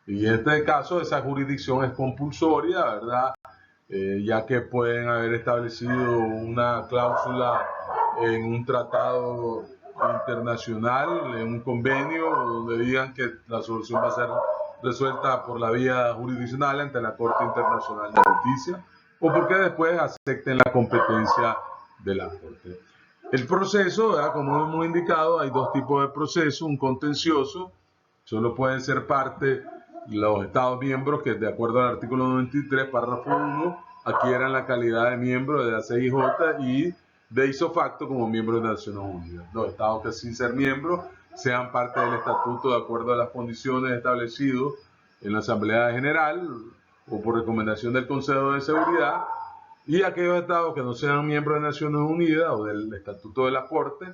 Y en este caso esa jurisdicción es compulsoria, ¿verdad? Ya que pueden haber establecido una cláusula en un tratado internacional, en un convenio, donde digan que la solución va a ser resuelta por la vía jurisdiccional ante la Corte Internacional de Justicia, o porque después acepten la competencia de la Corte. El proceso, ¿verdad? Como hemos indicado, hay dos tipos de proceso: un contencioso, solo pueden ser parte los Estados miembros que, de acuerdo al artículo 93, párrafo 1, adquieran la calidad de miembro de la CIJ y de ipso facto como miembros de Naciones Unidas. Los Estados que, sin ser miembros, sean parte del estatuto de acuerdo a las condiciones establecidas en la Asamblea General o por recomendación del Consejo de Seguridad, y aquellos estados que no sean miembros de Naciones Unidas o del estatuto de la Corte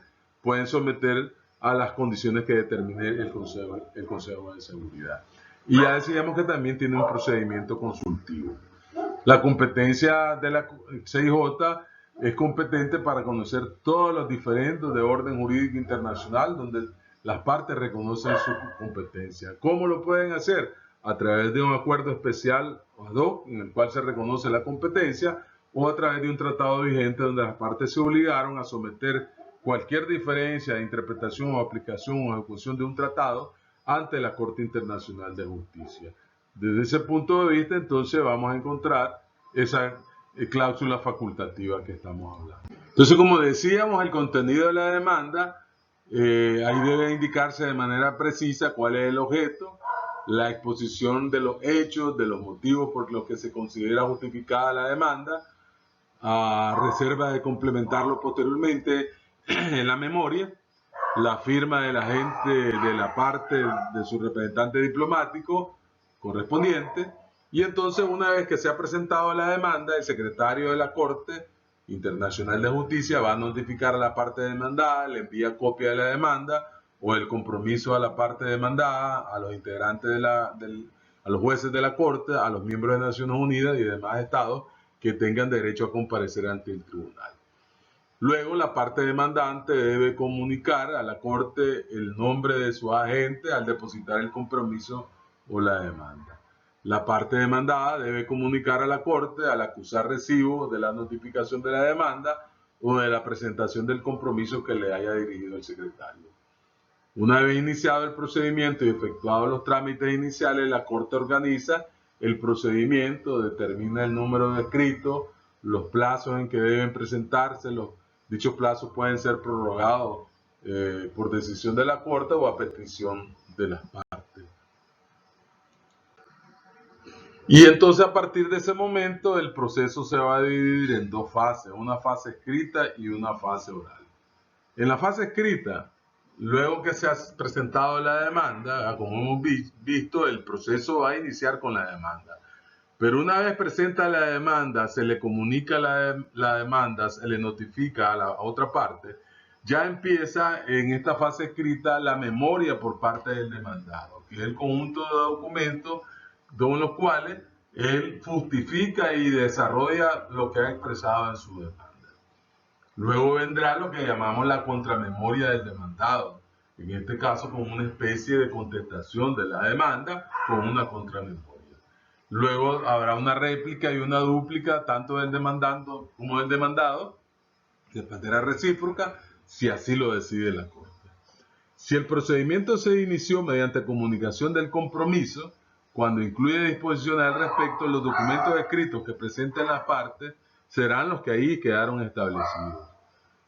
pueden someter a las condiciones que determine el Consejo de Seguridad. Y ya decíamos que también tiene un procedimiento consultivo. La competencia de la CIJ es competente para conocer todos los diferendos de orden jurídico internacional donde las partes reconocen su competencia. ¿Cómo lo pueden hacer? A través de un acuerdo especial ad hoc en el cual se reconoce la competencia, o a través de un tratado vigente donde las partes se obligaron a someter cualquier diferencia de interpretación o aplicación o ejecución de un tratado ante la Corte Internacional de Justicia. Desde ese punto de vista, entonces, vamos a encontrar esa cláusula facultativa que estamos hablando. Entonces, como decíamos, el contenido de la demanda, ahí debe indicarse de manera precisa cuál es el objeto, la exposición de los hechos, de los motivos por los que se considera justificada la demanda, a reserva de complementarlo posteriormente en la memoria, la firma del agente de la parte de su representante diplomático correspondiente, y entonces, una vez que se ha presentado la demanda, el secretario de la Corte Internacional de Justicia va a notificar a la parte demandada, le envía copia de la demanda o el compromiso a la parte demandada, a los integrantes a los jueces de la Corte, a los miembros de Naciones Unidas y demás estados que tengan derecho a comparecer ante el tribunal. Luego, la parte demandante debe comunicar a la Corte el nombre de su agente al depositar el compromiso o la demanda. La parte demandada debe comunicar a la Corte al acusar recibo de la notificación de la demanda o de la presentación del compromiso que le haya dirigido el secretario. Una vez iniciado el procedimiento y efectuados los trámites iniciales, la Corte organiza el procedimiento, determina el número de escritos, los plazos en que deben presentarse. Dichos plazos pueden ser prorrogados por decisión de la Corte o a petición de las partes. Y entonces, a partir de ese momento, el proceso se va a dividir en dos fases, una fase escrita y una fase oral. En la fase escrita, luego que se ha presentado la demanda, como hemos visto, el proceso va a iniciar con la demanda. Pero una vez presenta la demanda, se le comunica la demanda, se le notifica a la otra parte, ya empieza en esta fase escrita la memoria por parte del demandado, que es el conjunto de documentos con los cuales él justifica y desarrolla lo que ha expresado en su demanda. Luego vendrá lo que llamamos la contramemoria del demandado, en este caso como una especie de contestación de la demanda con una contramemoria. Luego habrá una réplica y una dúplica tanto del demandante como del demandado, de manera recíproca, si así lo decide la Corte. Si el procedimiento se inició mediante comunicación del compromiso, cuando incluye disposiciones al respecto, los documentos escritos que presenten las partes serán los que ahí quedaron establecidos.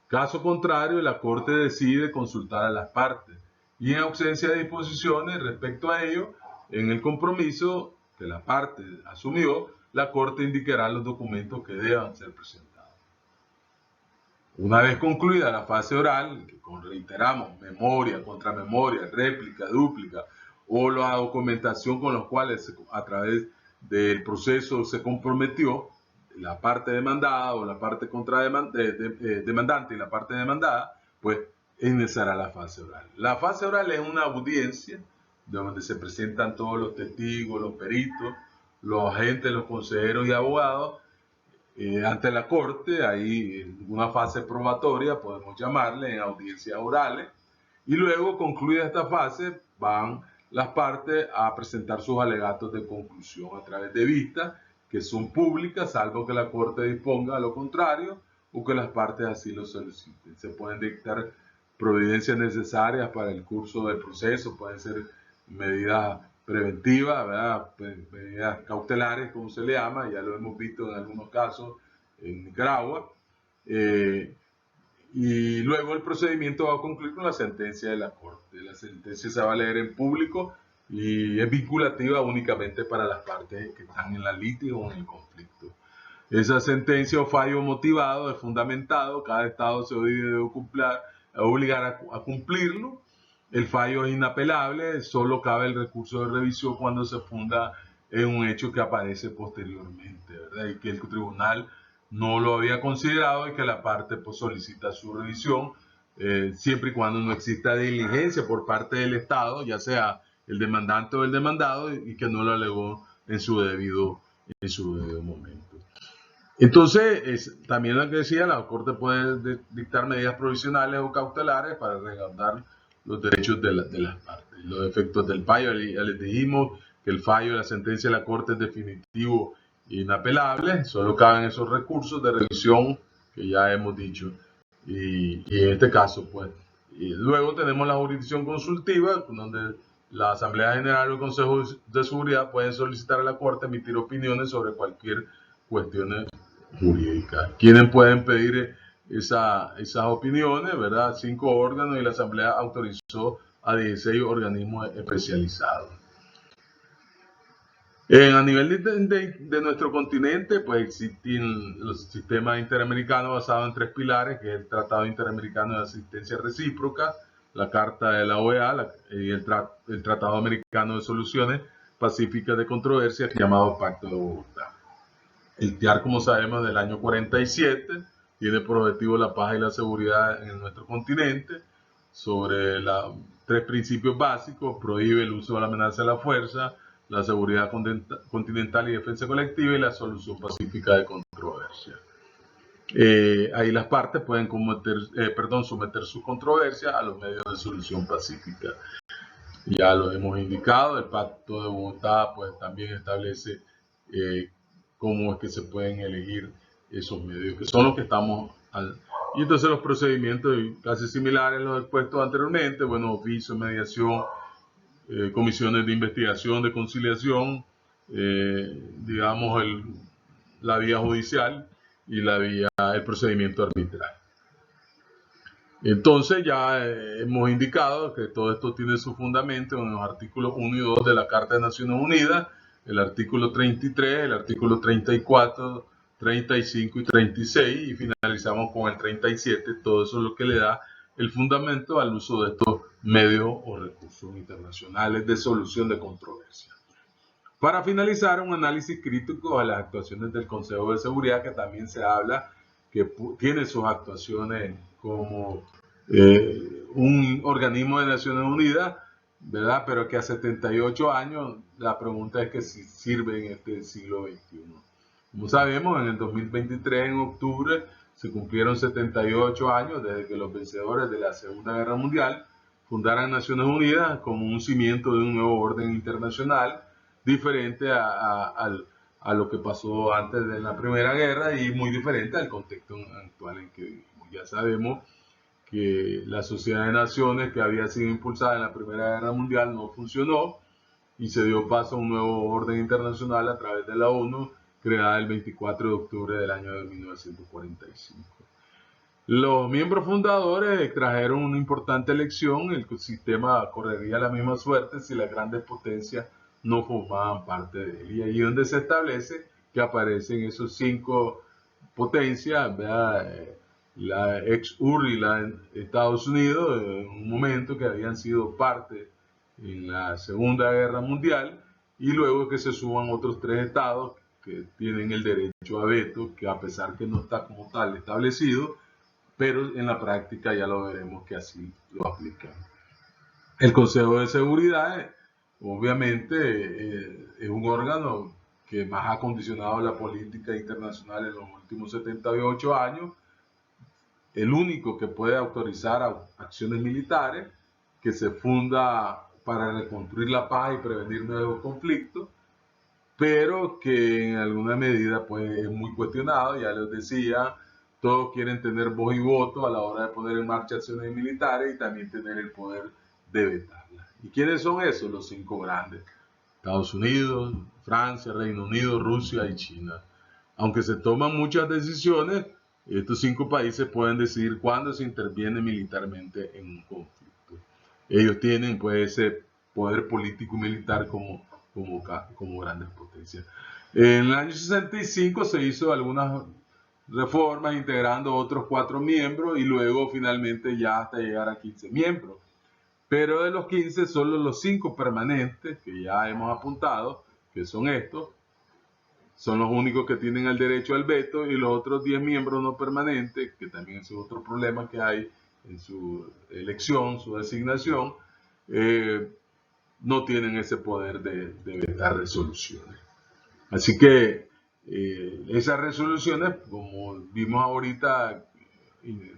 Caso contrario, la Corte decide consultar a las partes y, en ausencia de disposiciones respecto a ello, en el compromiso que la parte asumió, la Corte indicará los documentos que deban ser presentados. Una vez concluida la fase oral, que reiteramos, memoria, contramemoria, réplica, dúplica, o la documentación con los cuales a través del proceso se comprometió la parte demandada o la parte demandante y la parte demandada, pues iniciará la fase oral. La fase oral es una audiencia donde se presentan todos los testigos, los peritos, los agentes, los consejeros y abogados ante la corte. Hay una fase probatoria, podemos llamarle, en audiencias orales, y luego, concluida esta fase, van las partes a presentar sus alegatos de conclusión a través de vistas, que son públicas, salvo que la corte disponga lo contrario o que las partes así lo soliciten. Se pueden dictar providencias necesarias para el curso del proceso, pueden ser medidas preventivas, ¿verdad? Medidas cautelares, como se le llama, ya lo hemos visto en algunos casos en Nicaragua. Y luego el procedimiento va a concluir con la sentencia de la Corte. La sentencia se va a leer en público y es vinculativa únicamente para las partes que están en la litigio o en el conflicto. Esa sentencia o fallo motivado es fundamentado, cada Estado se debe obligar a cumplirlo. El fallo es inapelable, solo cabe el recurso de revisión cuando se funda en un hecho que aparece posteriormente, ¿verdad? Y que el tribunal no lo había considerado y que la parte pues, solicita su revisión, siempre y cuando no exista diligencia por parte del Estado, ya sea el demandante o el demandado, y que no lo alegó en su debido momento. Entonces, también lo que decía, la Corte puede dictar medidas provisionales o cautelares para resguardar los derechos de las partes. Los efectos del fallo, ya les dijimos que el fallo de la sentencia de la Corte es definitivo e inapelable, solo caben esos recursos de revisión que ya hemos dicho. Y en este caso, pues, y luego tenemos la jurisdicción consultiva, donde la Asamblea General o el Consejo de Seguridad pueden solicitar a la Corte emitir opiniones sobre cualquier cuestión jurídica. ¿Quiénes pueden pedir esas opiniones? ¿Verdad? 5 órganos, y la Asamblea autorizó a 16 organismos especializados. A nivel de nuestro continente, pues existen los sistemas interamericanos basados en 3 pilares, que es el Tratado Interamericano de Asistencia Recíproca, la Carta de la OEA y el Tratado Americano de Soluciones Pacíficas de Controversias, llamado Pacto de Bogotá. El TIAR, como sabemos, del año 47, tiene por objetivo la paz y la seguridad en nuestro continente. Sobre 3 principios básicos: prohíbe el uso de la amenaza de la fuerza, la seguridad continental y defensa colectiva, y la solución pacífica de controversia. Ahí las partes pueden someter su controversia a los medios de solución pacífica. Ya lo hemos indicado, el Pacto de Bogotá pues también establece cómo es que se pueden elegir esos medios, que son los que estamos y entonces los procedimientos casi similares a los expuestos anteriormente, bueno, oficio, mediación, comisiones de investigación, de conciliación, digamos la vía judicial y el procedimiento arbitral. Entonces ya hemos indicado que todo esto tiene su fundamento en los artículos 1 y 2 de la Carta de Naciones Unidas, el artículo 33, el artículo 34, 35 y 36, y finalizamos con el 37. Todo eso es lo que le da el fundamento al uso de estos medios o recursos internacionales de solución de controversia. Para finalizar, un análisis crítico a las actuaciones del Consejo de Seguridad, que también se habla que tiene sus actuaciones como un organismo de Naciones Unidas, ¿verdad? Pero que a 78 años, la pregunta es que si sirve en este siglo XXI. Como sabemos, en el 2023, en octubre, se cumplieron 78 años desde que los vencedores de la Segunda Guerra Mundial fundaran Naciones Unidas como un cimiento de un nuevo orden internacional, diferente a lo que pasó antes de la Primera Guerra y muy diferente al contexto actual en que vivimos. Ya sabemos que la Sociedad de Naciones, que había sido impulsada en la Primera Guerra Mundial, no funcionó y se dio paso a un nuevo orden internacional a través de la ONU, creada el 24 de octubre del año de 1945. Los miembros fundadores trajeron una importante lección: el sistema correría la misma suerte si las grandes potencias no formaban parte de él. Y ahí es donde se establece que aparecen esos 5 potencias, ¿verdad? La ex-URSS y la Estados Unidos, en un momento que habían sido parte en la Segunda Guerra Mundial, y luego que se suman otros 3 estados que tienen el derecho a veto, que a pesar que no está como tal establecido, pero en la práctica ya lo veremos que así lo aplican. El Consejo de Seguridad, obviamente, es un órgano que más ha condicionado la política internacional en los últimos 78 años, el único que puede autorizar acciones militares, que se funda para reconstruir la paz y prevenir nuevos conflictos, pero que en alguna medida pues, es muy cuestionado. Ya les decía, todos quieren tener voz y voto a la hora de poner en marcha acciones militares y también tener el poder de vetarlas. ¿Y quiénes son esos? Los 5 grandes: Estados Unidos, Francia, Reino Unido, Rusia y China. Aunque se toman muchas decisiones, estos 5 países pueden decidir cuándo se interviene militarmente en un conflicto. Ellos tienen pues ese poder político y militar como grandes potencias. En el año 65 se hizo algunas reformas integrando otros 4 miembros y luego finalmente ya hasta llegar a 15 miembros. Pero de los 15, solo los 5 permanentes, que ya hemos apuntado, que son estos, son los únicos que tienen el derecho al veto, y los otros 10 miembros no permanentes, que también es otro problema que hay en su elección, su designación, no tienen ese poder de vetar resoluciones. Así que esas resoluciones, como vimos ahorita,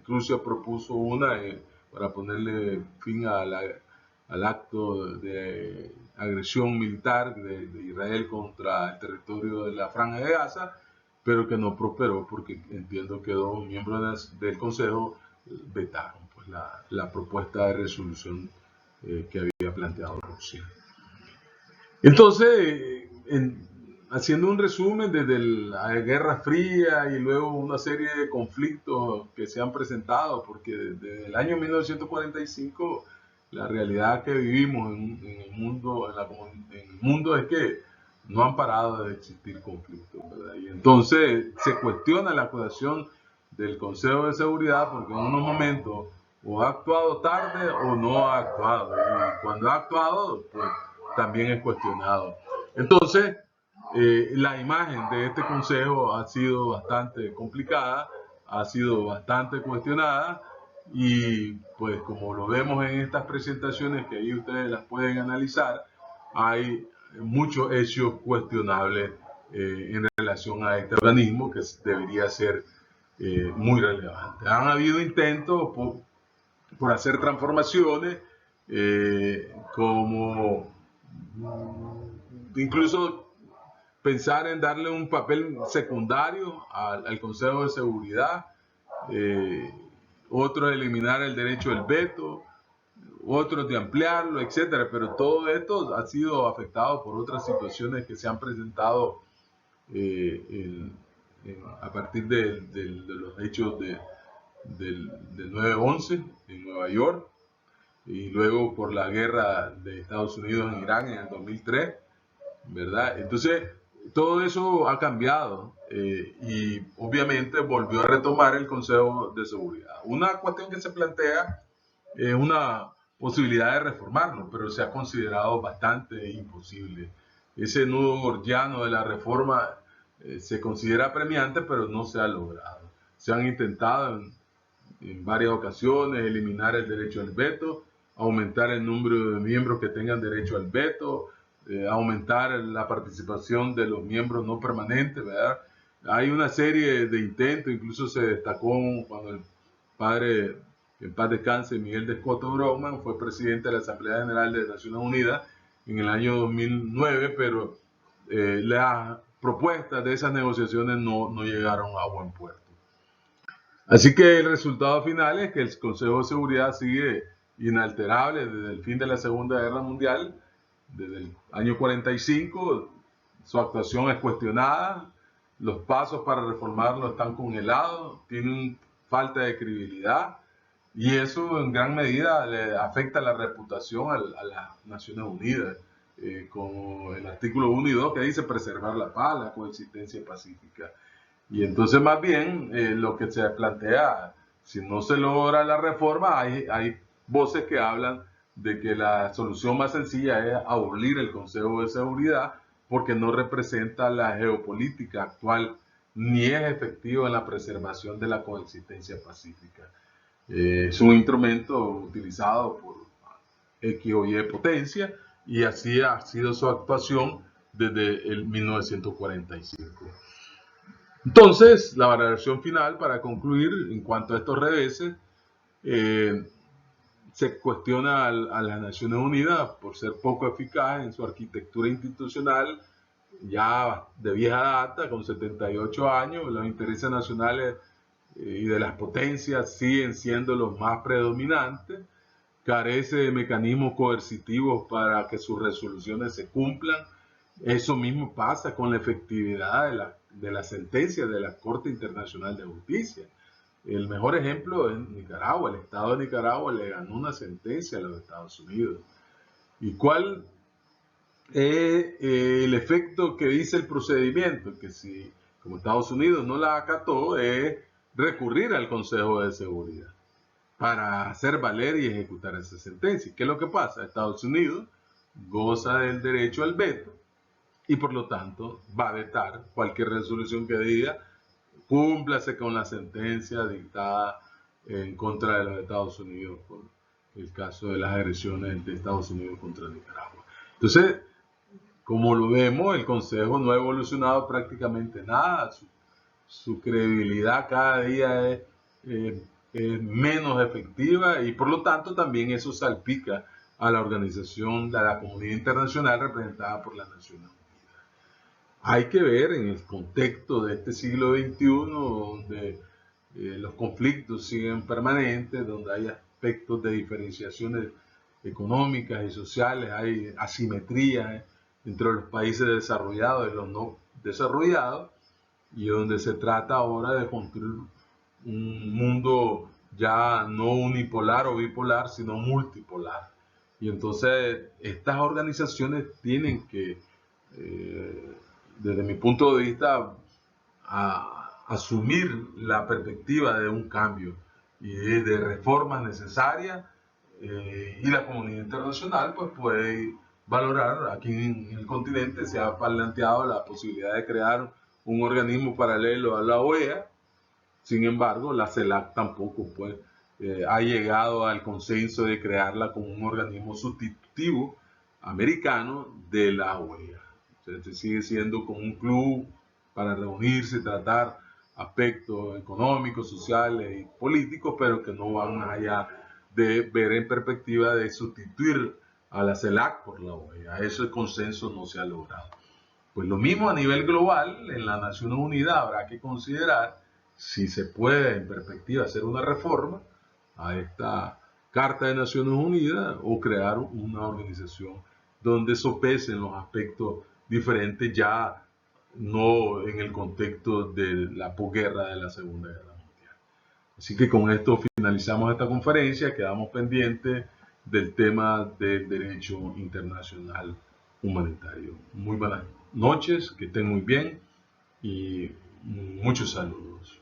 Rusia propuso una para ponerle fin al acto de agresión militar de Israel contra el territorio de la Franja de Gaza, pero que no prosperó porque entiendo que 2 miembros del Consejo vetaron pues, la propuesta de resolución que había planteado Rusia. Entonces, haciendo un resumen desde la Guerra Fría y luego una serie de conflictos que se han presentado, porque desde el año 1945 la realidad que vivimos en el mundo es que no han parado de existir conflictos, ¿verdad? Y entonces se cuestiona la actuación del Consejo de Seguridad porque en unos momentos o ha actuado tarde o no ha actuado, y cuando ha actuado pues también es cuestionado. Entonces, la imagen de este consejo ha sido bastante complicada, ha sido bastante cuestionada, y pues como lo vemos en estas presentaciones que ahí ustedes las pueden analizar, hay muchos hechos cuestionables en relación a este organismo que debería ser muy relevante. Han habido intentos por hacer transformaciones, como incluso pensar en darle un papel secundario al Consejo de Seguridad, otros eliminar el derecho al veto, otros de ampliarlo, etcétera. Pero todo esto ha sido afectado por otras situaciones que se han presentado a partir de los hechos del 9/11 en Nueva York, y luego por la guerra de Estados Unidos en Irán en el 2003, ¿verdad? Entonces, todo eso ha cambiado y obviamente volvió a retomar el Consejo de Seguridad. Una cuestión que se plantea es una posibilidad de reformarlo, pero se ha considerado bastante imposible. Ese nudo gordiano de la reforma se considera premiante, pero no se ha logrado. Se han intentado en varias ocasiones eliminar el derecho al veto, aumentar el número de miembros que tengan derecho al veto, aumentar la participación de los miembros no permanentes, ¿verdad? Hay una serie de intentos, incluso se destacó cuando el padre, en paz descanse, Miguel de Escoto Brockman, fue presidente de la Asamblea General de Naciones Unidas en el año 2009, pero las propuestas de esas negociaciones no llegaron a buen puerto. Así que el resultado final es que el Consejo de Seguridad sigue inalterable desde el fin de la Segunda Guerra Mundial, desde el año 45, su actuación es cuestionada, los pasos para reformarlo están congelados, tienen falta de credibilidad, y eso en gran medida le afecta la reputación a las Naciones Unidas, como el artículo 1 y 2 que dice preservar la paz, la coexistencia pacífica. Y entonces más bien lo que se plantea, si no se logra la reforma, hay voces que hablan de que la solución más sencilla es abolir el Consejo de Seguridad porque no representa la geopolítica actual ni es efectivo en la preservación de la coexistencia pacífica. Es un instrumento utilizado por X o Y potencia, y así ha sido su actuación desde el 1945. Entonces, la valoración final, para concluir, en cuanto a estos reveses, se cuestiona a las Naciones Unidas por ser poco eficaz en su arquitectura institucional, ya de vieja data, con 78 años. Los intereses nacionales y de las potencias siguen siendo los más predominantes. Carece de mecanismos coercitivos para que sus resoluciones se cumplan. Eso mismo pasa con la efectividad de la sentencia de la Corte Internacional de Justicia. El mejor ejemplo es Nicaragua. El Estado de Nicaragua le ganó una sentencia a los Estados Unidos. ¿Y cuál es el efecto que dice el procedimiento? Que si, como Estados Unidos no la acató, es recurrir al Consejo de Seguridad para hacer valer y ejecutar esa sentencia. ¿Qué es lo que pasa? Estados Unidos goza del derecho al veto y por lo tanto va a vetar cualquier resolución que diga cúmplase con la sentencia dictada en contra de los Estados Unidos por el caso de las agresiones de Estados Unidos contra Nicaragua. Entonces, como lo vemos, el Consejo no ha evolucionado prácticamente nada. Su credibilidad cada día es menos efectiva, y por lo tanto también eso salpica a la organización de la comunidad internacional representada por las Naciones Unidas. Hay que ver en el contexto de este siglo XXI, donde los conflictos siguen permanentes, donde hay aspectos de diferenciaciones económicas y sociales, hay asimetrías entre los países desarrollados y los no desarrollados, y donde se trata ahora de construir un mundo ya no unipolar o bipolar, sino multipolar. Y entonces estas organizaciones tienen que, desde mi punto de vista, asumir la perspectiva de un cambio y de reformas necesarias, y la comunidad internacional pues puede valorar. Aquí en el continente se ha planteado la posibilidad de crear un organismo paralelo a la OEA. Sin embargo, la CELAC tampoco pues, ha llegado al consenso de crearla como un organismo sustitutivo americano de la OEA. Entonces, sigue siendo como un club para reunirse y tratar aspectos económicos, sociales y políticos, pero que no van más allá de ver en perspectiva de sustituir a la CELAC por la OEA. Ese consenso no se ha logrado. Pues lo mismo a nivel global, en las Naciones Unidas habrá que considerar si se puede en perspectiva hacer una reforma a esta Carta de Naciones Unidas, o crear una organización donde sopesen los aspectos diferentes, ya no en el contexto de la posguerra de la Segunda Guerra Mundial. Así que con esto finalizamos esta conferencia. Quedamos pendientes del tema del derecho internacional humanitario. Muy buenas noches, que estén muy bien y muchos saludos.